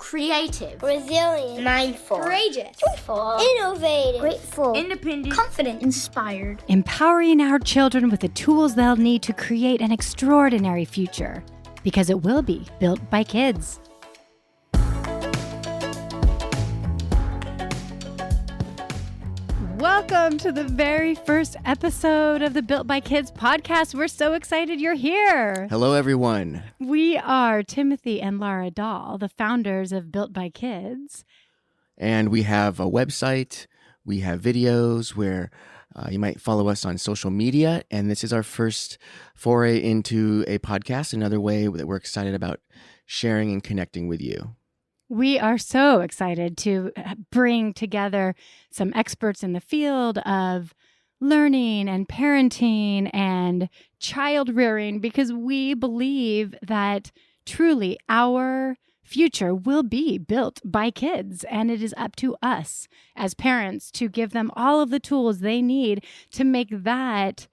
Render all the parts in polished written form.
creative, resilient, mindful, courageous, joyful, innovative, grateful, independent, confident, inspired. Empowering our children with the tools they'll need to create an extraordinary future, because it will be built by kids. Welcome to the very first episode of the Built by Kids podcast. We're so excited you're here. Hello, everyone. We are Timothy and Laura Dahl, the founders of Built by Kids. And we have a website. We have videos where you might follow us on social media. And this is our first foray into a podcast, another way that we're excited about sharing and connecting with you. We are so excited to bring together some experts in the field of learning and parenting and child rearing, because we believe that truly our future will be built by kids, and it is up to us as parents to give them all of the tools they need to make that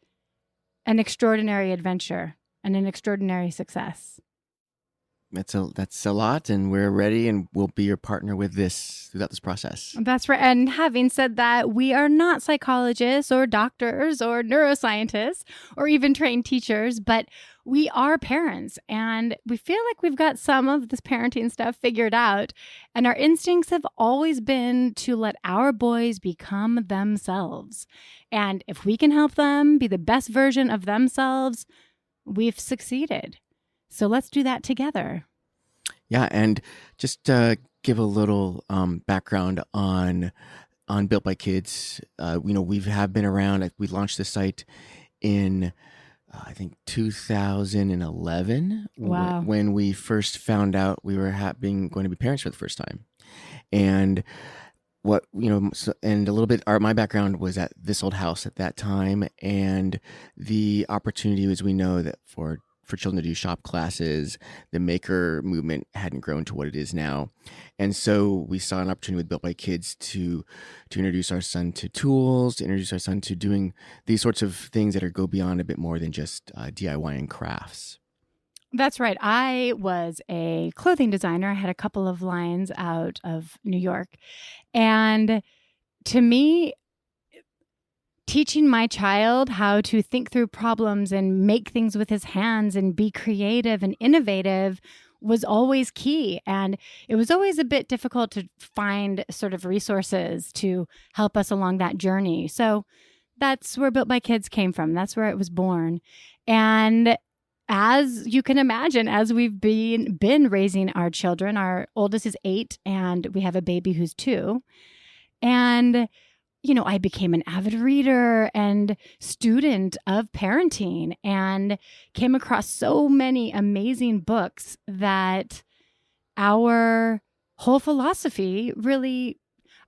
an extraordinary adventure and an extraordinary success. That's a lot, and we're ready, and we'll be your partner with this throughout this process. That's right. And having said that, we are not psychologists or doctors or neuroscientists or even trained teachers, but we are parents, and we feel like we've got some of this parenting stuff figured out. And our instincts have always been to let our boys become themselves. And if we can help them be the best version of themselves, we've succeeded. So let's do that together. Yeah, and just give a little background on Built by Kids. We have been around. We launched the site in I think 2011. Wow. When we first found out we were going to be parents for the first time, and and a little bit. My background was at This Old House at that time, and the opportunity was, we know that for children to do shop classes, the maker movement hadn't grown to what it is now. And so we saw an opportunity with Built by Kids to introduce our son to tools, to introduce our son to doing these sorts of things that go beyond a bit more than just DIY and crafts. That's right. I was a clothing designer. I had a couple of lines out of New York. And to me, teaching my child how to think through problems and make things with his hands and be creative and innovative was always key. And it was always a bit difficult to find sort of resources to help us along that journey. So that's where Built by Kids came from. That's where it was born. And as you can imagine, as we've been raising our children, our oldest is 8 and we have a baby who's 2. And I became an avid reader and student of parenting and came across so many amazing books that our whole philosophy really,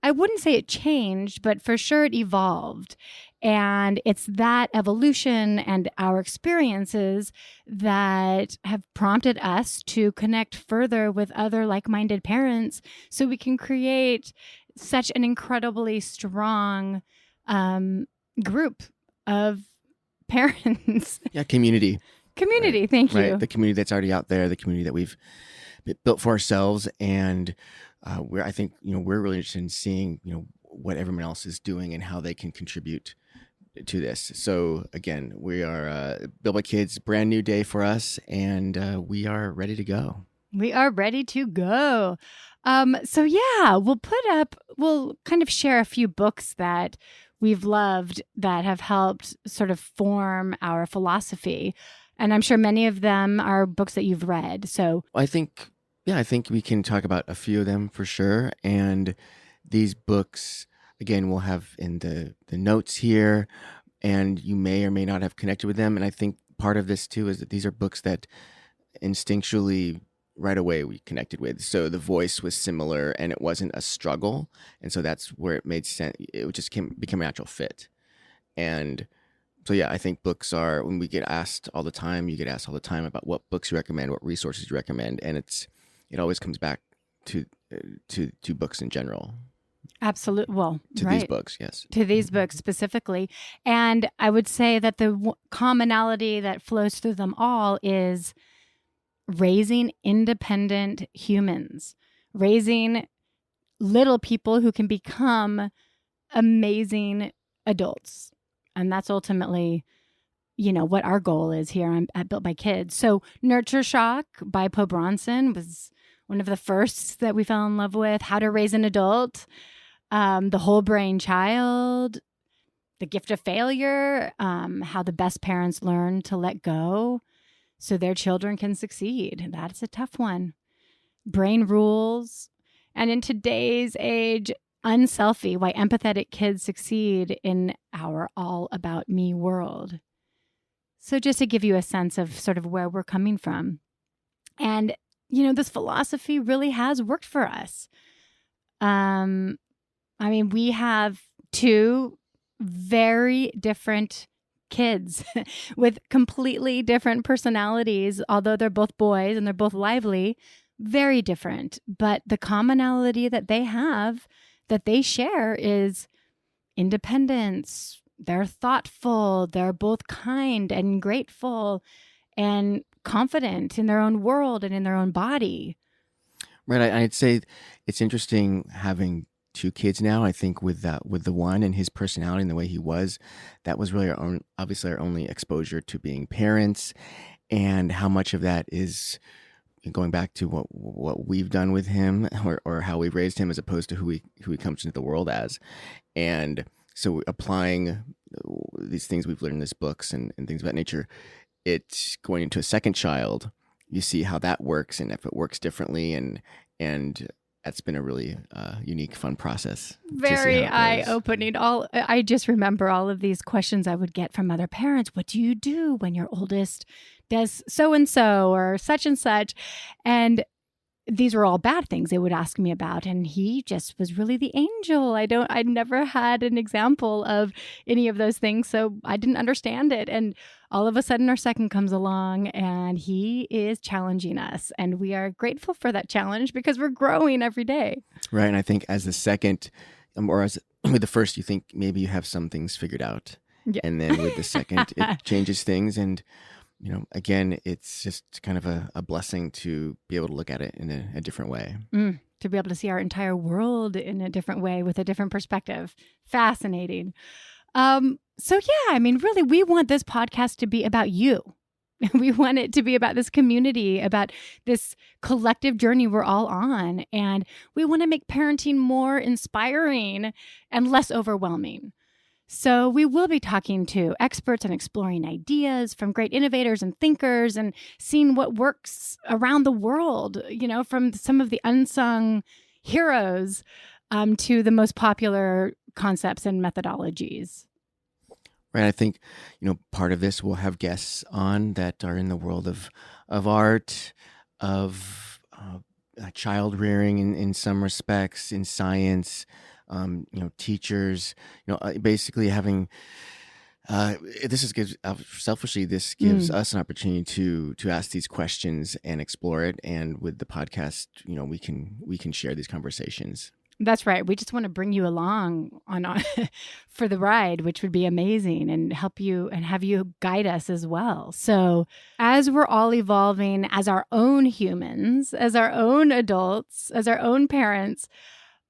I wouldn't say it changed, but for sure it evolved. And it's that evolution and our experiences that have prompted us to connect further with other like-minded parents so we can create such an incredibly strong group of parents. Yeah, community. Right. Thank you. Right. The community that's already out there, the community that we've built for ourselves, and I think we're really interested in seeing what everyone else is doing and how they can contribute to this. So again, we are Built by Kids, brand new day for us, and we are ready to go. We are ready to go. We'll kind of share a few books that we've loved that have helped sort of form our philosophy. And I'm sure many of them are books that you've read. So I think we can talk about a few of them for sure. And these books, again, we'll have in the notes here, and you may or may not have connected with them. And I think part of this too is that these are books that instinctually right away we connected with. So the voice was similar and it wasn't a struggle. And so that's where it made sense. It just became a natural fit. And so, yeah, I think books are, when we get asked all the time, you get asked all the time about what books you recommend, what resources you recommend. And it always comes back to books in general. Absolutely. Well, to these books, yes. To these books specifically. And I would say that the commonality that flows through them all is raising independent humans, raising little people who can become amazing adults. And that's ultimately, what our goal is here at Built by Kids. So Nurture Shock by Po Bronson was one of the first that we fell in love with. How to Raise an Adult, The Whole Brain Child, The Gift of Failure, how the best parents learn to let go so their children can succeed. That's a tough one. Brain Rules. And in today's age, Unselfie, Why Empathetic Kids Succeed in Our All About Me World. So just to give you a sense of sort of where we're coming from. And, this philosophy really has worked for us. We have two very different kids with completely different personalities, although they're both boys and they're both lively, very different. But the commonality that they have, that they share, is independence. They're thoughtful. They're both kind and grateful and confident in their own world and in their own body. Right. I'd say it's interesting having two kids now. I think with the one and his personality and the way he was, that was really obviously our only exposure to being parents, and how much of that is going back to what we've done with him, or how we've raised him, as opposed to who he comes into the world as. And so applying these things we've learned in these books and things of that nature, it's going into a second child. You see how that works, and if it works differently, and that's been a really unique, fun process. Very eye-opening. I just remember all of these questions I would get from other parents. What do you do when your oldest does so-and-so or such and such? And these were all bad things they would ask me about. And he just was really the angel. I never had an example of any of those things, so I didn't understand it. And all of a sudden our second comes along and he is challenging us. And we are grateful for that challenge because we're growing every day. Right. And I think as the second, or as with the first, you think maybe you have some things figured out. Yeah. And then with the second, it changes things. And again, it's just kind of a blessing to be able to look at it in a different way. To be able to see our entire world in a different way with a different perspective. Fascinating. Really, we want this podcast to be about you. We want it to be about this community, about this collective journey we're all on. And we want to make parenting more inspiring and less overwhelming. So we will be talking to experts and exploring ideas from great innovators and thinkers, and seeing what works around the world, from some of the unsung heroes to the most popular concepts and methodologies. Right. I think, part of this will have guests on that are in the world of art, of child rearing in some respects, in science, teachers, basically having, this gives us an opportunity to ask these questions and explore it. And with the podcast, we can share these conversations. That's right. We just want to bring you along for the ride, which would be amazing, and help you and have you guide us as well. So as we're all evolving as our own humans, as our own adults, as our own parents,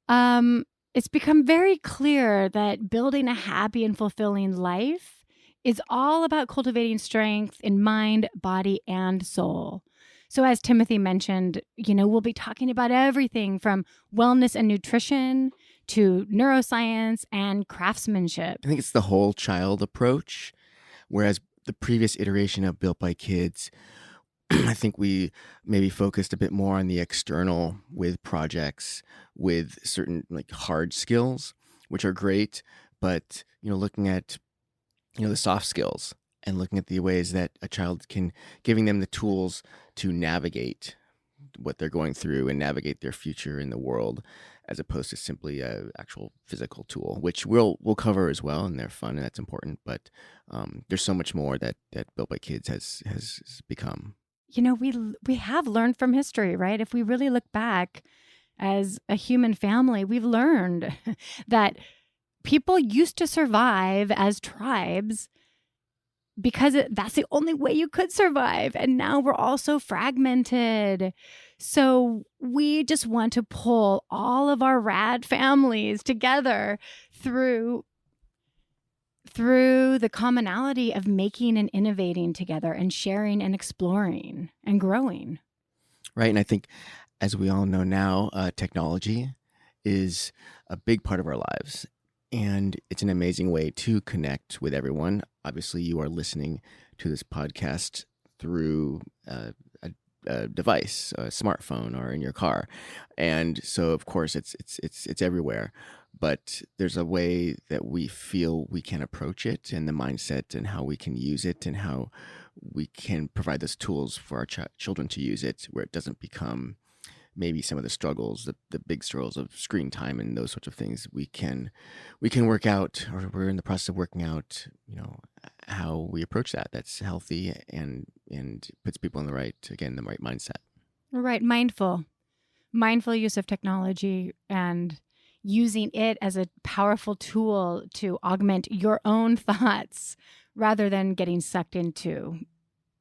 it's become very clear that building a happy and fulfilling life is all about cultivating strength in mind, body, and soul. So as Timothy mentioned, we'll be talking about everything from wellness and nutrition to neuroscience and craftsmanship. I think it's the whole child approach, whereas the previous iteration of Built by Kids, I think we maybe focused a bit more on the external with projects, with certain hard skills, which are great, but looking at the soft skills and looking at the ways that a child giving them the tools to navigate what they're going through and navigate their future in the world, as opposed to simply a actual physical tool, which we'll cover as well, and they're fun and that's important. But there's so much more that Built by Kids has become. We have learned from history, right? If we really look back as a human family, we've learned that people used to survive as tribes because that's the only way you could survive. And now we're all so fragmented. So we just want to pull all of our rad families together through the commonality of making and innovating together and sharing and exploring and growing. Right. And I think, as we all know now, technology is a big part of our lives. And it's an amazing way to connect with everyone. Obviously, you are listening to this podcast through a device, a smartphone, or in your car. And so, of course, it's everywhere. But there's a way that we feel we can approach it, and the mindset, and how we can use it, and how we can provide those tools for our children to use it, where it doesn't become maybe some of the struggles, the big struggles of screen time and those sorts of things. We can work out, or we're in the process of working out, how we approach that. That's healthy and puts people in the right mindset. Right. Mindful use of technology and using it as a powerful tool to augment your own thoughts rather than getting sucked into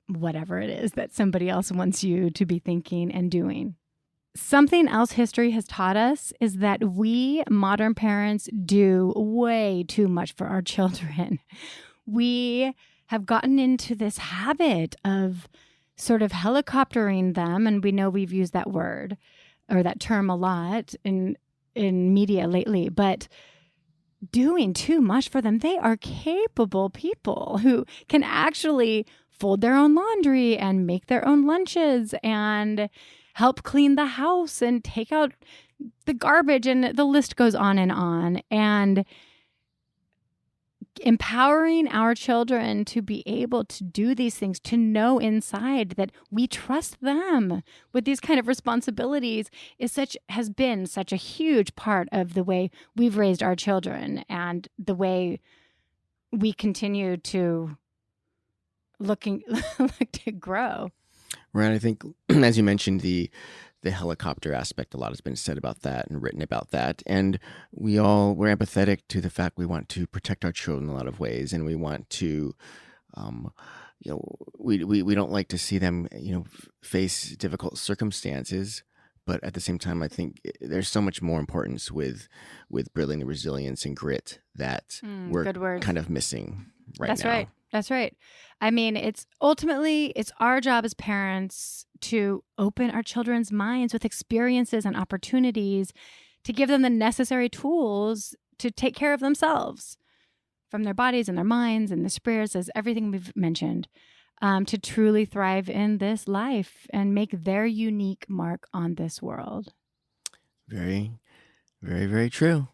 whatever it is that somebody else wants you to be thinking and doing. Something else history has taught us is that we modern parents do way too much for our children. We have gotten into this habit of sort of helicoptering them, and we know we've used that word or that term a lot in media lately, but doing too much for them. They are capable people who can actually fold their own laundry and make their own lunches and help clean the house and take out the garbage, and the list goes on. And empowering our children to be able to do these things, to know inside that we trust them with these kind of responsibilities has been such a huge part of the way we've raised our children and the way we continue to look to grow. Right. I think, as you mentioned, the helicopter aspect, a lot has been said about that and written about that. And we're empathetic to the fact we want to protect our children in a lot of ways. And we want to, we don't like to see them, face difficult circumstances. But at the same time, I think there's so much more importance with building the resilience and grit that we're kind of missing right now. That's right. I mean, it's our job as parents to open our children's minds with experiences and opportunities to give them the necessary tools to take care of themselves from their bodies and their minds and the spirits, as everything we've mentioned, to truly thrive in this life and make their unique mark on this world. Very, very, very true.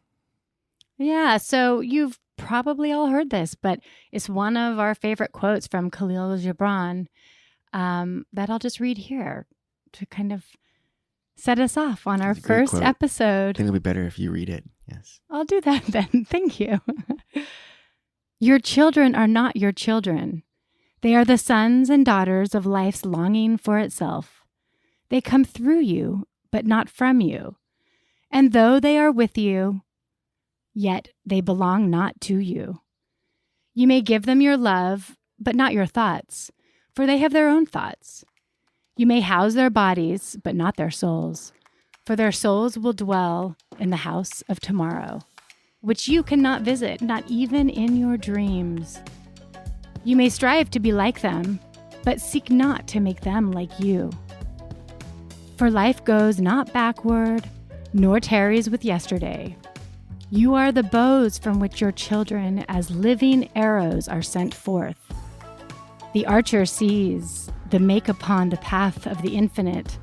Yeah. So you've probably all heard this, but it's one of our favorite quotes from Khalil Gibran that I'll just read here to kind of set us off on our first episode. I think it'll be better if you read it. Yes. I'll do that then. Thank you. Your children are not your children. They are the sons and daughters of life's longing for itself. They come through you, but not from you. And though they are with you, yet they belong not to you. You may give them your love, but not your thoughts, for they have their own thoughts. You may house their bodies, but not their souls, for their souls will dwell in the house of tomorrow, which you cannot visit, not even in your dreams. You may strive to be like them, but seek not to make them like you. For life goes not backward, nor tarries with yesterday. You are the bows from which your children, as living arrows, are sent forth. The archer sees the make upon the path of the infinite,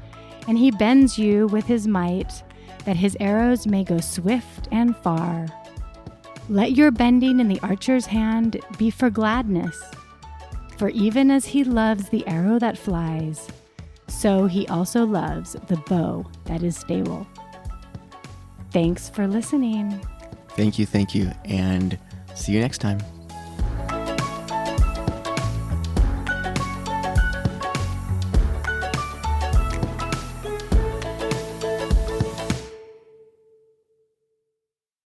and he bends you with his might, that his arrows may go swift and far. Let your bending in the archer's hand be for gladness, for even as he loves the arrow that flies, so he also loves the bow that is stable. Thanks for listening. Thank you, and see you next time.